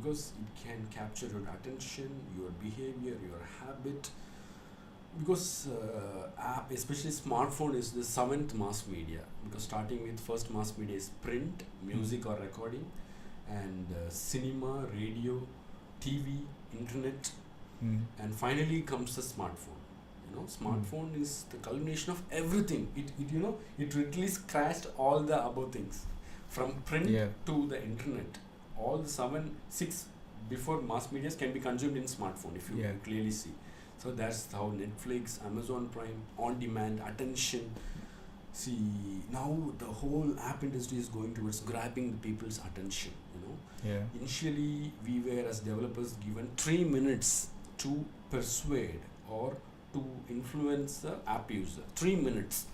because it can capture your attention, your behavior, your habit. Because app, especially smartphone, is the seventh mass media. Because starting with first mass media is print, music or recording, and cinema, radio, TV, internet, and finally comes the smartphone. Smartphone is the culmination of everything. It literally scratched all the above things, from print to the internet. All the 6 before mass media can be consumed in smartphone, if you clearly see. So that's how Netflix, Amazon Prime, on demand, attention. See, now the whole app industry is going towards grabbing the people's attention. Initially, we were as developers given 3 minutes to persuade or to influence the app user. 3 minutes.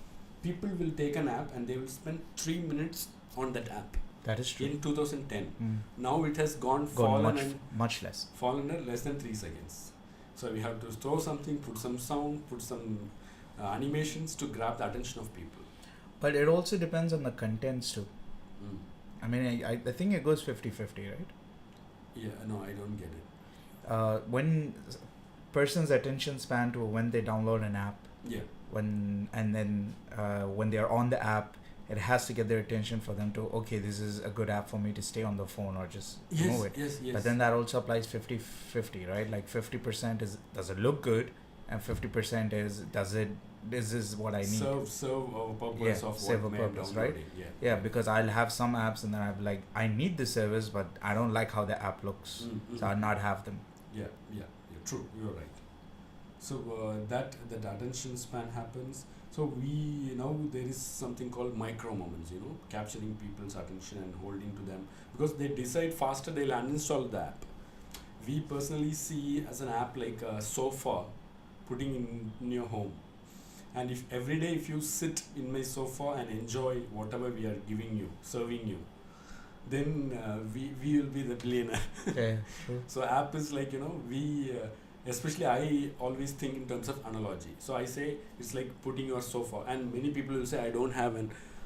People will take an app and they will spend 3 minutes on that app. That is true. In 2010. Now it has much less. Fallen at less than 3 seconds. So we have to throw something, put some sound, put some animations to grab the attention of people. But it also depends on the contents too. I mean, I think it goes 50-50, right? Yeah, no, I don't get it. When person's attention span to when they download an app, when they are on the app, it has to get their attention for them to, okay, this is a good app for me to stay on the phone or just move it. Yes. But then that also applies 50-50, right? Like 50% is, does it look good? And 50% is, this is what I need. Serve a purpose of serve what a purpose, right? Yeah, because I'll have some apps and then I'm like, I need this service, but I don't like how the app looks. So I'll not have them. Yeah, true, you're right. So that attention span happens. So there is something called micro moments, capturing people's attention and holding to them, because they decide faster, they'll uninstall the app. We personally see as an app like a sofa putting in your home. And if every day if you sit in my sofa and enjoy whatever we are giving you, serving you, then we will be the billionaire. Yeah, true. So app is like, especially I always think in terms of analogy. So I say it's like putting your sofa, and many people will say I don't have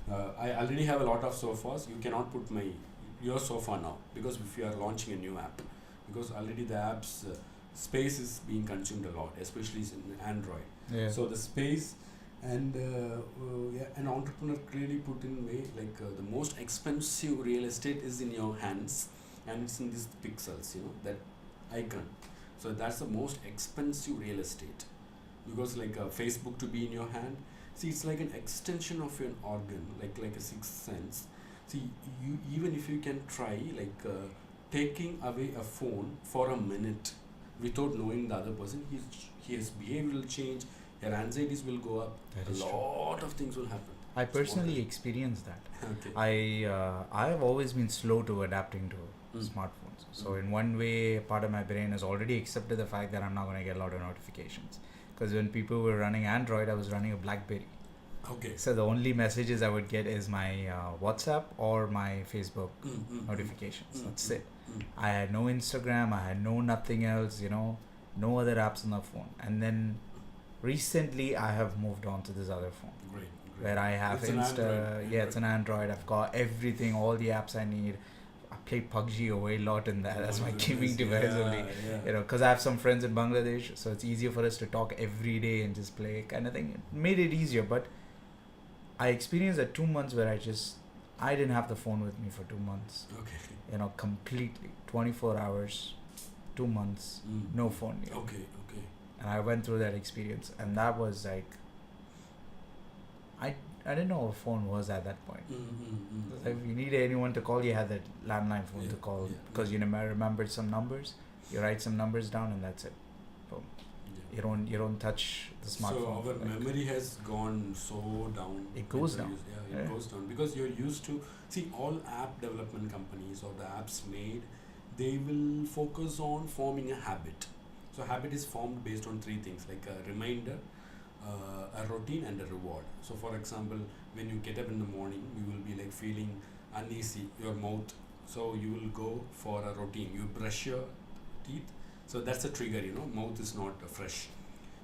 I already have a lot of sofas. You cannot put your sofa now, because if you are launching a new app, because already the app's space is being consumed a lot, especially in Android. Yeah. So the space and an entrepreneur clearly put in way like the most expensive real estate is in your hands, and it's in these pixels, that icon. So that's the most expensive real estate, because like Facebook to be in your hand. See, it's like an extension of your organ, like a sixth sense. See, you even if you can try taking away a phone for a minute without knowing the other person, his behavior will change, your anxieties will go up, a lot of things will happen. I personally experienced that. Okay. I have always been slow to adapting to smartphones. So in one way, part of my brain has already accepted the fact that I'm not going to get a lot of notifications. Because when people were running Android, I was running a BlackBerry. Okay. So the only messages I would get is my WhatsApp or my Facebook notifications. That's it. I had no Instagram, I had no nothing else, no other apps on the phone. And then recently I have moved on to this other phone. Great. Where I have It's Insta. It's an Android. I've got everything, all the apps I need. I play PUBG a lot in that. That's my gaming device only. Because I have some friends in Bangladesh, so it's easier for us to talk every day and just play kind of thing. It made it easier, but I experienced that 2 months where I didn't have the phone with me for 2 months. Okay. Completely 24 hours, 2 months, no phone. Okay. And I went through that experience, and that was like, I didn't know what a phone was at that point. If you needed anyone to call, you had that landline phone to call, because you remembered some numbers. You write some numbers down, and that's it. Boom. You don't touch the smartphone. So our memory has gone so down. It goes down. It goes down, because you're used to see all app development companies or the apps made, they will focus on forming a habit. So habit is formed based on 3 things, like a reminder, a routine, and a reward. So for example, when you get up in the morning, you will be like feeling uneasy, your mouth. So you will go for a routine. You brush your teeth. So that's a trigger, mouth is not fresh.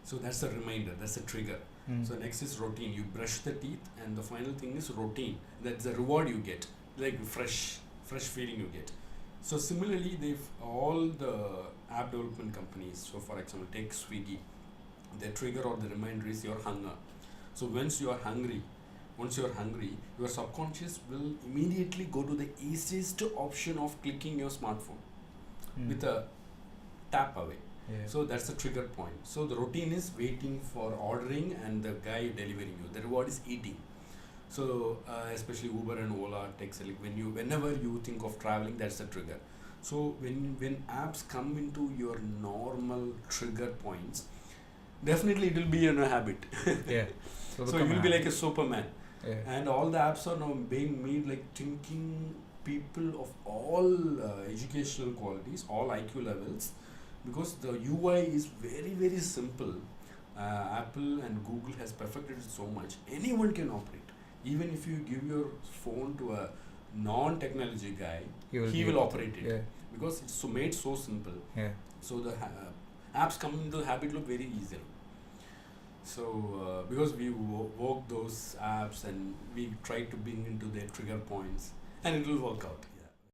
So that's a reminder, that's a trigger. So next is routine. You brush the teeth, and the final thing is routine. That's the reward you get, like fresh feeling you get. So similarly, they've all the app development companies. So for example, take Swiggy. The trigger or the reminder is your hunger. So once you are hungry, your subconscious will immediately go to the easiest option of clicking your smartphone with a tap away. Yeah. So that's the trigger point. So the routine is waiting for ordering and the guy delivering you. The reward is eating. So especially Uber and Ola takes like whenever you think of traveling, that's the trigger. So when apps come into your normal trigger points, definitely it will be in a habit. Yeah. So you will be like a Superman. Yeah. And all the apps are now being made like thinking people of all educational qualities, all IQ levels, because the UI is very very simple. Apple and Google has perfected it so much. Anyone can operate. Even if you give your phone to a non-technology guy, he will operate it. Yeah. Because it's made so simple. Yeah. So the apps come into the habit loop very easily. So because we work those apps and we try to bring into their trigger points, and it will work out.